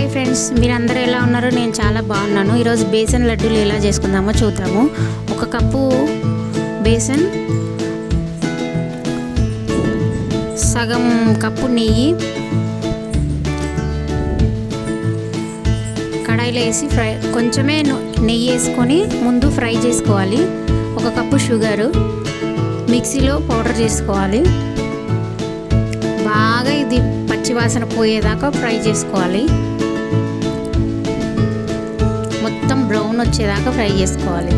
Hi friends, మీరందరూ ఎలా ఉన్నారో? నేను చాలా బాగున్నాను. ఈరోజు బేసన్ లడ్డూలు ఎలా చేసుకుందామో చూద్దాము. 1 కప్పు బేసన్, సగం కప్పు నెయ్యి కడాయిలో వేసి కొంచెమే నెయ్యి వేసుకొని ముందు ఫ్రై చేసుకోవాలి. 1 కప్పు షుగరు మిక్సీలో పౌడర్ చేసుకోవాలి. బాగా ఇది పచ్చివాసన పోయేదాకా ఫ్రై చేసుకోవాలి. మొత్తం బ్రౌన్ వచ్చేదాకా ఫ్రై చేసుకోవాలి.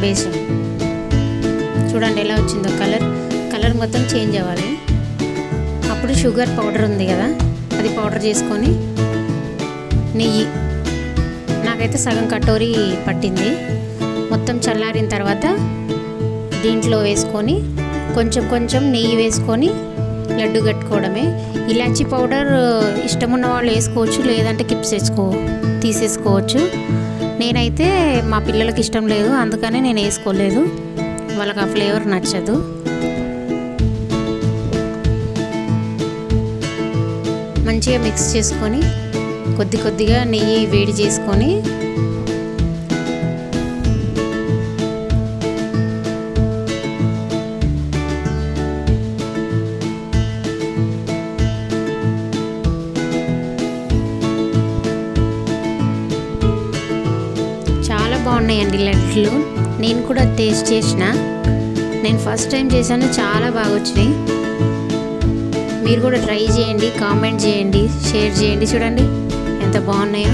బేసన్ చూడండి ఎలా వచ్చిందో, కలర్ మొత్తం చేంజ్ అవ్వాలి. అప్పుడు షుగర్ పౌడర్ ఉంది కదా, అది పౌడర్ చేసుకొని నెయ్యి నాకైతే సగం కటోరీ పట్టింది. మొత్తం చల్లారిన తర్వాత దీంట్లో వేసుకొని కొంచెం నెయ్యి వేసుకొని లడ్డు కట్టుకోవడమే. ఇలాచీ పౌడర్ ఇష్టం ఉన్న వాళ్ళు వేసుకోవచ్చు, లేదంటే తీసేసుకోవచ్చు. నేనైతే మా పిల్లలకి ఇష్టం లేదు, అందుకనే నేను వేసుకోలేదు. వాళ్ళకి ఆ ఫ్లేవర్ నచ్చదు. మంచిగా మిక్స్ చేసుకొని కొద్దిగా నెయ్యి వేడి చేసుకొని బాగున్నాయండి లడ్లు. నేను కూడా టేస్ట్ చేసిన, నేను ఫస్ట్ టైం చేశాను, చాలా బాగా వచ్చినాయి. మీరు కూడా ట్రై చేయండి, కామెంట్ చేయండి, షేర్ చేయండి. చూడండి ఎంత బాగున్నాయో.